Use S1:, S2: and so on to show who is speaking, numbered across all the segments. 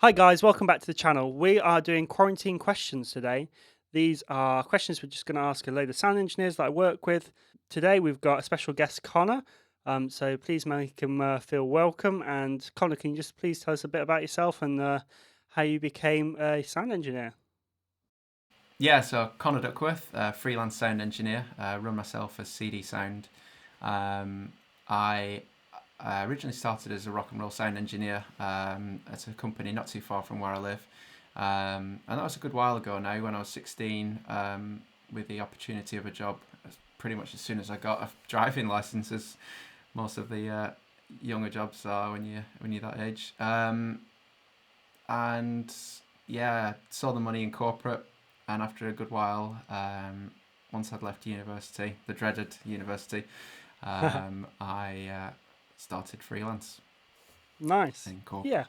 S1: Hi guys, welcome back to the channel. We are doing quarantine questions today. These are questions we're just going to ask a load of sound engineers that I work with. Today we've got a special guest, Connor. So please make him feel welcome. And Connor, can you just please tell us a bit about yourself and how you became a sound engineer?
S2: Yeah, so Connor Duckworth, freelance sound engineer, run myself as CD Sound. I originally started as a rock and roll sound engineer at a company not too far from where I live. And that was a good while ago now, when I was 16, with the opportunity of a job pretty much as soon as I got a driving license, as most of the younger jobs are when you're that age. And yeah, saw the money in corporate, and after a good while, once I'd left university, the dreaded university, I started freelance
S1: Nice.
S2: in corporate.
S1: Yeah,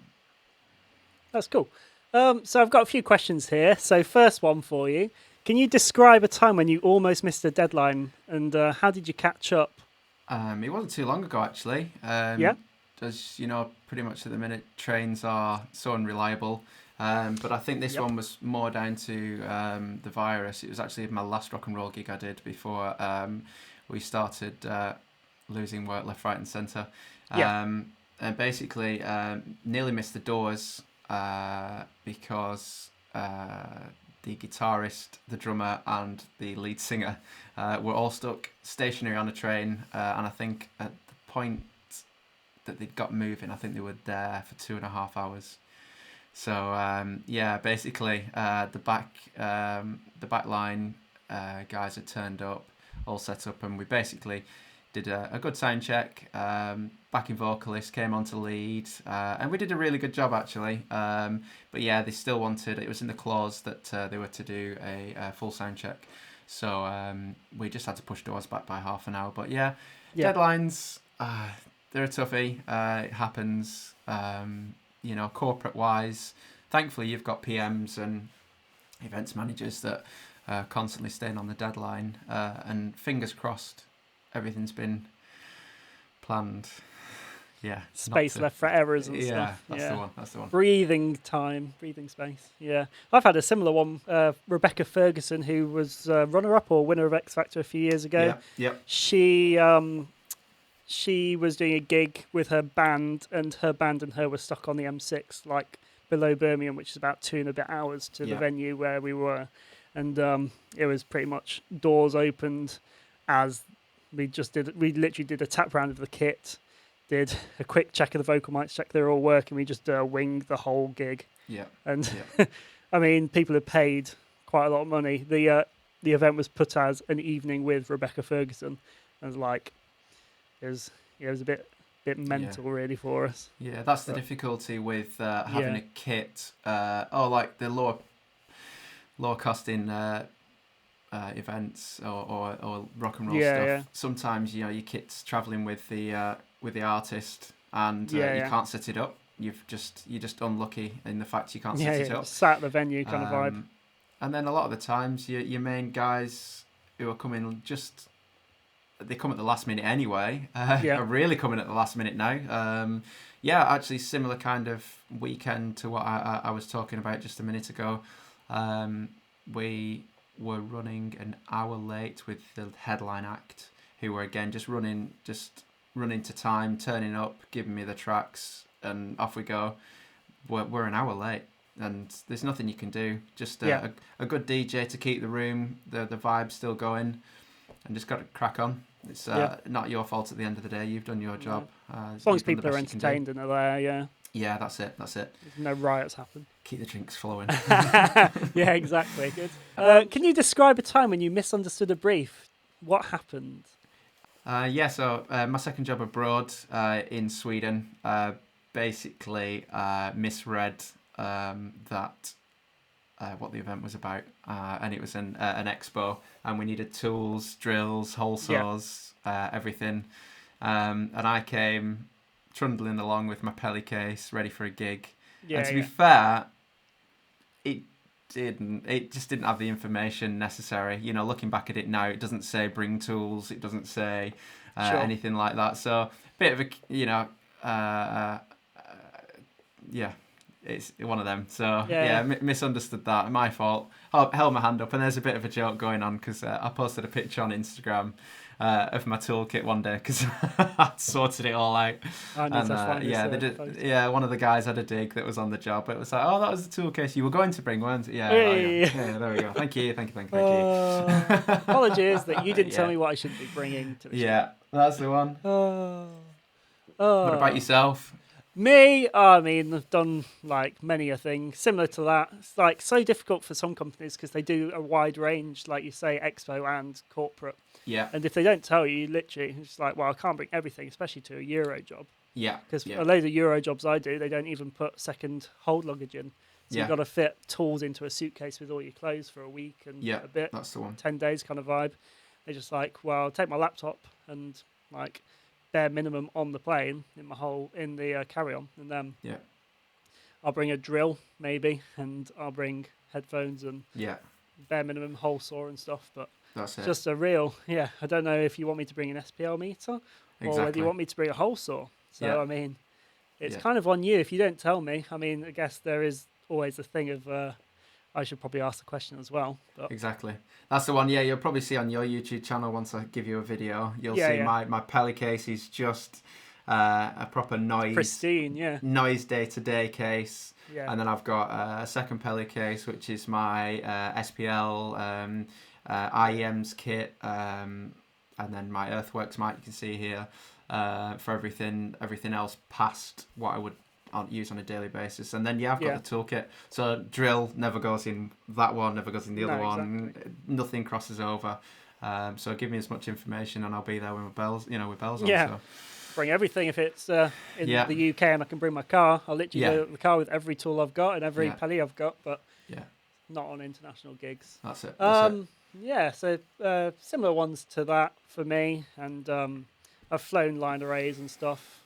S1: that's cool. So I've got a few questions here. So first one for you. Can you describe a time when you almost missed a deadline and how did you catch up?
S2: It wasn't too long ago, actually.
S1: Yeah?
S2: As you know, pretty much at the minute, trains are so unreliable. But I think this
S1: Yep.
S2: one was more down to the virus. It was actually my last rock and roll gig I did before we started losing work left, right, and centre.
S1: Yeah.
S2: And basically, nearly missed the doors because the guitarist, the drummer, and the lead singer were all stuck stationary on a train. And I think at the point that they'd got moving, I think they were there for 2.5 hours. So yeah, basically the back line guys had turned up, all set up, and we basically did a good sound check. Backing vocalist came on to lead, and we did a really good job actually. But yeah, they still wanted. It was in the clause that they were to do a full sound check, so we just had to push doors back by half an hour. But yeah,
S1: Yeah.
S2: deadlines. They're a toughie. It happens. Corporate wise, thankfully you've got PMs and events managers that are constantly staying on the deadline. And fingers crossed, everything's been planned. Yeah, not
S1: Space
S2: to.
S1: left for errors and
S2: Yeah,
S1: stuff.
S2: that's the
S1: Yeah.
S2: one. That's the one.
S1: Breathing time, breathing space. Yeah. I've had a similar one. Rebecca Ferguson, who was runner up or winner of X Factor a few years ago,
S2: Yeah, yep,
S1: she was doing a gig with her band, and her band and her were stuck on the M6, like below Birmingham, which is about 2.5 hours to the
S2: yeah,
S1: venue where we were. And it was pretty much doors opened as we literally did a tap round of the kit, did a quick check of the vocal mics, check they're all working. We just winged the whole gig,
S2: yeah,
S1: and
S2: yeah,
S1: I mean, people had paid quite a lot of money. The event was put as an evening with Rebecca Ferguson, and like it was a bit
S2: yeah.
S1: mental really for us.
S2: Yeah, that's the
S1: But
S2: difficulty with having
S1: yeah,
S2: a kit. Like the lower costing events or rock and roll
S1: yeah, yeah,
S2: stuff. Sometimes your kit's traveling with the artist, and
S1: yeah,
S2: you
S1: yeah,
S2: can't set it up. You're just unlucky in the fact you can't
S1: yeah,
S2: set
S1: yeah.
S2: it up.
S1: Just sat at the venue kind of vibe.
S2: Um, and then a lot of the times, your main guys who are coming, just they come at the last minute anyway.
S1: Yeah,
S2: Are really coming at the last minute now. Yeah, actually, similar kind of weekend to what I was talking about just a minute ago. We were running an hour late with the headline act, who were again just running to time, turning up, giving me the tracks, and off we go. We're an hour late, and there's nothing you can do. Just
S1: yeah,
S2: a good DJ to keep the room, the vibe still going, and just got to crack on. It's
S1: yeah.
S2: not your fault at the end of the day. You've done your
S1: No.
S2: job.
S1: As long as
S2: You've done the
S1: people are
S2: best you can do.
S1: entertained and are there, yeah,
S2: Yeah, that's it. That's it.
S1: there's no riots happen.
S2: Keep the drinks flowing.
S1: Yeah, exactly. Good.
S2: um,
S1: Can you describe a time when you misunderstood a brief? What happened?
S2: yeah, so my second job abroad in Sweden, basically misread that what the event was about, and it was an expo, and we needed tools, drills, hole
S1: Yeah,
S2: saws, everything, and I came trundling along with my pelly case, ready for a gig, and
S1: yeah,
S2: to be
S1: yeah,
S2: fair, it it just didn't have the information necessary. Looking back at it now, it doesn't say bring tools, it doesn't say
S1: sure.
S2: anything like that. So bit of a uh, uh, yeah, it's one of them. So
S1: Yeah.
S2: misunderstood that. My fault. Held my hand up, and there's a bit of a joke going on because I posted a picture on Instagram of my toolkit one day because I'd sorted it all out.
S1: I need
S2: And
S1: to find this photo.
S2: yeah, one of the guys had a dig that was on the job. It was like, oh, that was the tool case you were going to bring, weren't it? Yeah, oh yeah,
S1: Hey.
S2: yeah. There we go. Thank you.
S1: Apologies that you didn't tell
S2: Yeah.
S1: me what I should be bringing to the show.
S2: Yeah, that's the one. What about
S1: Oh.
S2: yourself?
S1: Me, I mean, I've done like many a thing similar to that. It's like so difficult for some companies because they do a wide range, like you say, expo and corporate.
S2: Yeah,
S1: And if they don't tell you, literally, it's like, well, I can't bring everything, especially to a Euro job.
S2: yeah,
S1: Because
S2: yeah,
S1: a load of Euro jobs I do, they don't even put second hold luggage in. So
S2: yeah,
S1: you've got to fit tools into a suitcase with all your clothes for a week and
S2: yeah.
S1: a bit,
S2: That's the one.
S1: 10 days kind of vibe. They're just like, well, I'll take my laptop and like bare minimum on the plane in the carry-on, and then
S2: Yeah,
S1: I'll bring a drill maybe, and I'll bring headphones and
S2: yeah.
S1: bare minimum hole saw and stuff. But
S2: That's it.
S1: just a real, yeah. I don't know if you want me to bring an SPL meter or whether
S2: Exactly.
S1: you want me to bring a hole saw. So
S2: Yeah.
S1: I mean, it's
S2: Yeah.
S1: kind of on you if you don't tell me. I mean, I guess there is always a thing of I should probably ask the question as well. But
S2: Exactly. That's the one. Yeah, you'll probably see on your YouTube channel once I give you a video. You'll
S1: Yeah,
S2: see
S1: yeah.
S2: my Peli case is just a proper
S1: pristine, yeah,
S2: noise day-to-day case.
S1: yeah,
S2: And then I've got a second Peli case, which is my SPL IEM's kit, and then my Earthworks mic you can see here for everything else past what I would use on a daily basis. And then I've got the toolkit. So drill never goes in that one, never goes in the other one.
S1: Exactly.
S2: Nothing crosses over. So give me as much information, and I'll be there with my bells, with bells
S1: Yeah.
S2: on. So.
S1: Bring everything if it's in the UK and I can bring my car. I'll literally go to the car with every tool I've got and every Peli I've got, but not on international gigs.
S2: That's it.
S1: Yeah, so similar ones to that for me, and I've flown line arrays and stuff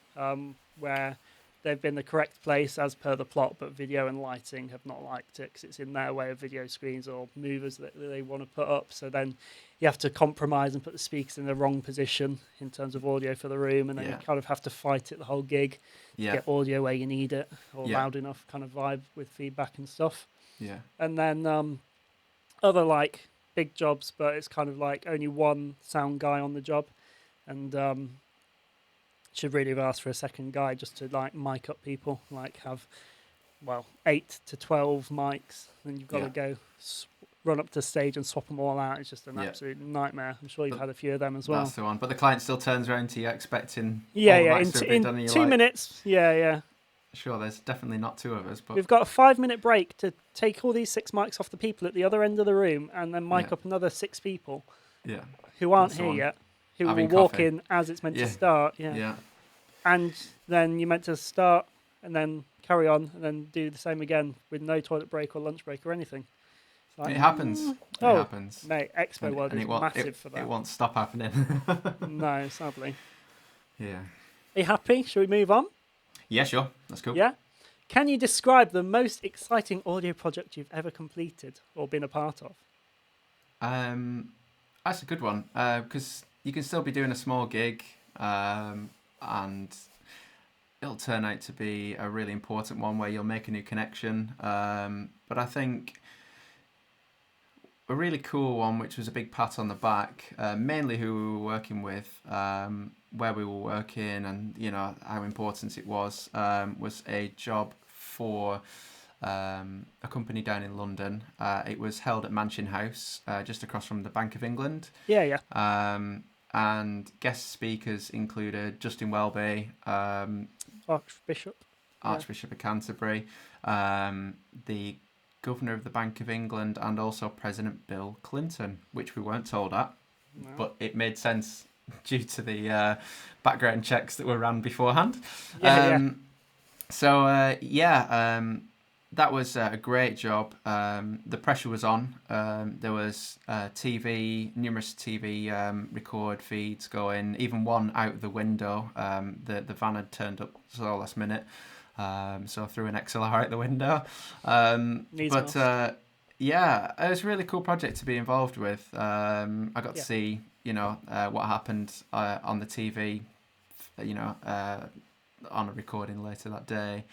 S1: where they've been the correct place as per the plot, but video and lighting have not liked it because it's in their way of video screens or movers that they want to put up. So then you have to compromise and put the speakers in the wrong position in terms of audio for the room, and then you kind of have to fight it the whole gig to get audio where you need it or loud enough kind of vibe with feedback and stuff.
S2: Yeah.
S1: And then other like big jobs, but it's kind of like only one sound guy on the job, and should really have asked for a second guy just to like mic up people, like have 8 to 12 mics, and you've got to go run up to stage and swap them all out. It's just an absolute nightmare. I'm sure you've had a few of them as well.
S2: That's the one. But the client still turns around to you expecting
S1: in 2 minutes.
S2: Sure, there's definitely not two of us, but
S1: we've got a 5-minute break to take all these 6 mics off the people at the other end of the room and then mic up another 6 people who aren't here yet, who will walk in as it's meant to start. Yeah. And then you're meant to start and then carry on and then do the same again with no toilet break or lunch break or anything.
S2: Like, it happens. It happens.
S1: Mate, Expo World is massive for that.
S2: It won't stop happening.
S1: No, sadly.
S2: Yeah.
S1: Are you happy? Shall we move on?
S2: Yeah, sure. That's cool.
S1: Yeah? Can you describe the most exciting audio project you've ever completed or been a part of?
S2: That's a good one, because you can still be doing a small gig, and it'll turn out to be a really important one where you'll make a new connection. But I think a really cool one, which was a big pat on the back, mainly who we were working with, where we were working, and how important it was a job for a company down in London. It was held at Mansion House, just across from the Bank of England.
S1: Yeah.
S2: And guest speakers included Justin Welby,
S1: Archbishop
S2: of Canterbury, the Governor of the Bank of England, and also President Bill Clinton, which we weren't told but it made sense due to the background checks that were ran beforehand. That was a great job. The pressure was on. There was numerous TV record feeds going, even one out the window. The van had turned up so last minute, so I threw an XLR out the window. It was a really cool project to be involved with. I got to see, what happened on the TV, on a recording later that day.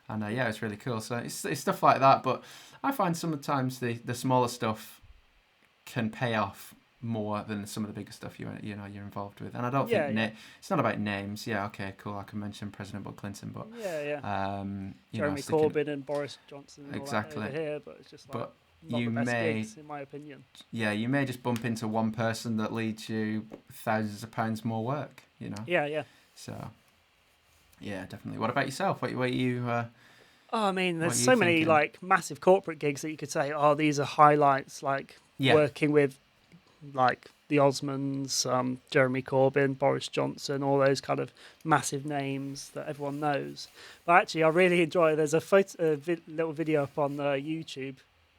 S2: And yeah, it's really cool. So it's stuff like that. But I find sometimes the smaller stuff can pay off more than some of the bigger stuff you're involved with. And I don't think it's not about names. Yeah, okay, cool. I can mention President Bill Clinton, but
S1: Jeremy Corbyn and Boris Johnson and
S2: exactly
S1: all that over here, but it's just like
S2: but
S1: not the best gigs, in my opinion.
S2: Yeah, you may just bump into one person that leads you thousands of pounds more work.
S1: Yeah.
S2: So yeah, definitely. What about yourself? What you
S1: I mean, there's so many like massive corporate gigs that you could say, oh, these are highlights, like working with like the Osmonds, Jeremy Corbyn, Boris Johnson, all those kind of massive names that everyone knows. But actually, I really enjoy. There's a little video up on YouTube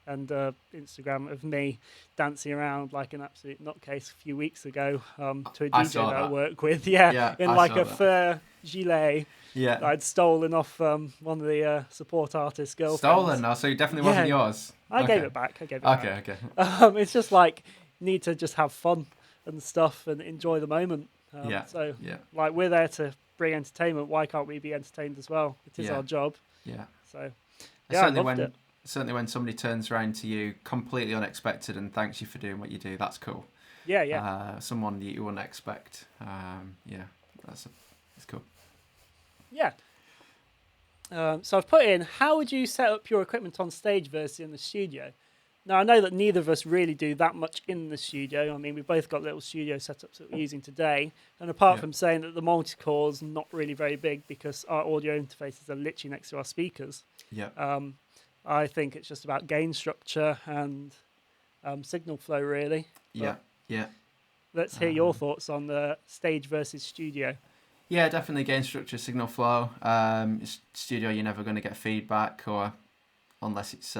S1: and Instagram of me dancing around like an absolute nutcase a few weeks ago to a DJ that I work with. In like a fur gilet.
S2: Yeah,
S1: I'd stolen off one of the support artists' girlfriends.
S2: Stolen? No, so it definitely wasn't yours.
S1: I gave it back.
S2: Okay.
S1: It's just like need to just have fun and stuff and enjoy the moment. Like we're there to bring entertainment. Why can't we be entertained as well? It is our job.
S2: Yeah.
S1: So
S2: I loved it. Certainly when somebody turns around to you completely unexpected and thanks you for doing what you do, that's cool.
S1: Yeah.
S2: Someone that you wouldn't expect. It's cool.
S1: Yeah. So I've put in, how would you set up your equipment on stage versus in the studio? Now, I know that neither of us really do that much in the studio. I mean, we've both got little studio setups that we're using today. And apart from saying that the multi-core's not really very big because our audio interfaces are literally next to our speakers.
S2: Yeah.
S1: I think it's just about gain structure and signal flow, really.
S2: Yeah.
S1: Let's hear your thoughts on the stage versus studio.
S2: Yeah, definitely gain structure, signal flow. Studio, you're never going to get feedback, or unless it's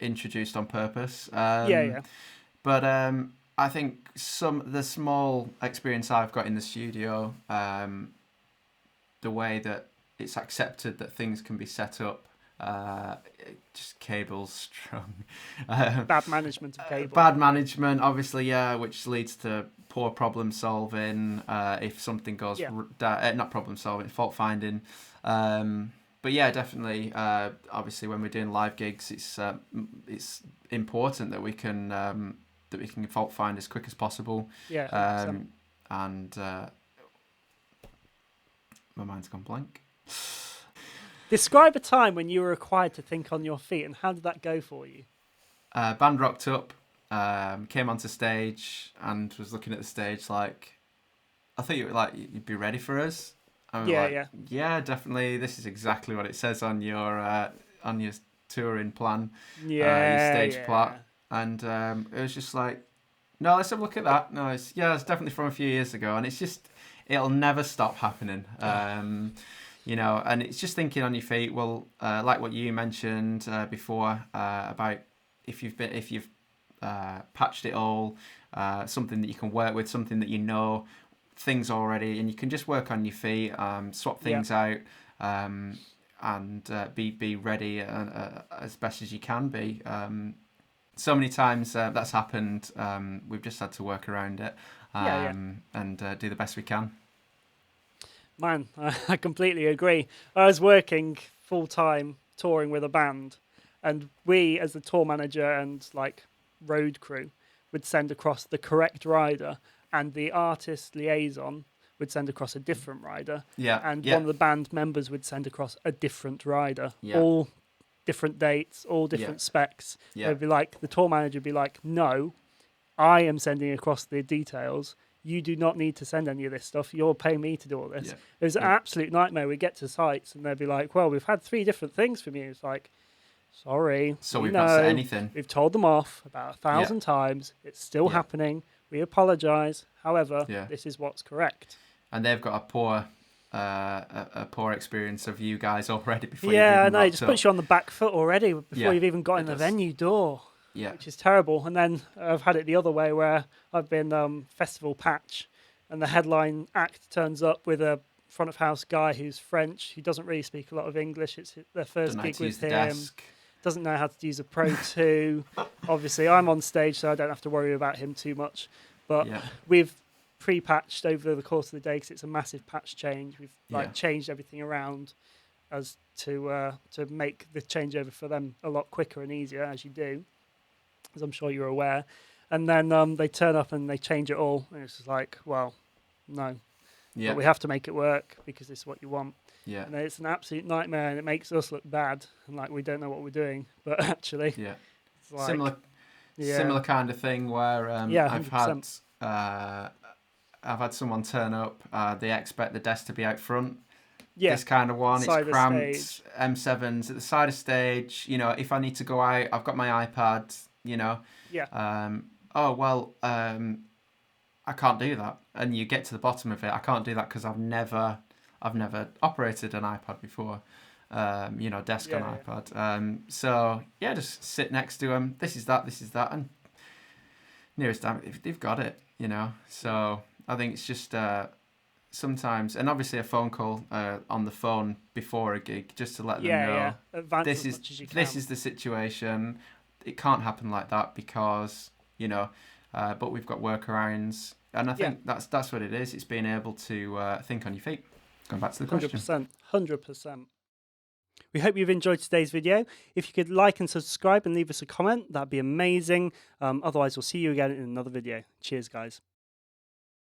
S2: introduced on purpose. But I think the small experience I've got in the studio, the way that it's accepted that things can be set up, just cables strung.
S1: Bad management of cables.
S2: Bad management, obviously, which leads to poor problem solving. If something goes, not problem solving, fault finding. But yeah, definitely. Obviously, when we're doing live gigs, it's important that we can fault find as quick as possible.
S1: Yeah.
S2: And my mind's gone blank.
S1: Describe a time when you were required to think on your feet, and how did that go for you?
S2: Band rocked up, came onto stage, and was looking at the stage like, I thought you'd be ready for us. Yeah, definitely. This is exactly what it says on your touring plan, your stage plot, and it was just like, no, let's have a look at that. No, it's definitely from a few years ago, and it'll never stop happening. And it's just thinking on your feet. Well, like what you mentioned before about if you've patched it all, something that you can work with, something that you know things already, and you can just work on your feet, swap things out, and be ready as best as you can be. So many times that's happened. We've just had to work around it and do the best we can.
S1: Man, I completely agree. I was working full-time touring with a band, and we, as the tour manager and like road crew, would send across the correct rider, and the artist liaison would send across a different rider. One of the band members would send across a different rider. All different dates, all different specs. It'd be like, the tour manager would be like, no, I am sending across the details. You do not need to send any of this stuff. You're paying me to do all this. It was an absolute nightmare. We get to sites and they'd be like, well, we've had 3 different things from you. It's like, sorry.
S2: So we've not said anything.
S1: We've told them off about 1,000 times. It's still happening. We apologise. However, this is what's correct.
S2: And they've got a poor experience of you guys already before
S1: I know. It just puts you on the back foot already before you've even got in the venue door. Which is terrible. And then I've had it the other way where I've been festival patch and the headline act turns up with a front of house guy who's French. He doesn't really speak a lot of English. It's their first gig with him. Doesn't know how to use a Pro 2. Obviously, I'm on stage, so I don't have to worry about him too much. But we've pre-patched over the course of the day because it's a massive patch change. We've changed everything around. as to make the changeover for them a lot quicker and easier, as you do, as I'm sure you're aware. And then they turn up and they change it all, and it's just like, well, no,
S2: Yeah.
S1: but we have to make it work because this is what you want.
S2: Yeah.
S1: And it's an absolute nightmare, and it makes us look bad and like we don't know what we're doing. But actually,
S2: Yeah.
S1: it's like,
S2: Similar kind of thing where
S1: yeah,
S2: I've
S1: 100%.
S2: had someone turn up. They expect the desk to be out front.
S1: Yeah,
S2: This kind of one, it's
S1: side of
S2: cramped.
S1: stage.
S2: M7's at the side of stage. You know, if I need to go out, I've got my iPad. You know,
S1: Yeah,
S2: oh well, I can't do that. And you get to the bottom of it. I can't do that because I've never operated an iPad before. You know, desk on
S1: yeah,
S2: iPad. So yeah, just sit next to them. This is that, and nearest time they've got it. You know, so I think it's just sometimes, and obviously a phone call on the phone before a gig, just to let them know
S1: yeah. Advance
S2: this
S1: as
S2: is
S1: much as you can.
S2: this is the situation. It can't happen like that because you know, but we've got workarounds, and I think that's what it is. It's being able to think on your feet. Going back to the question.
S1: 100%. We hope you've enjoyed today's video. If you could like and subscribe and leave us a comment, that'd be amazing. Otherwise, we'll see you again in another video. Cheers, guys.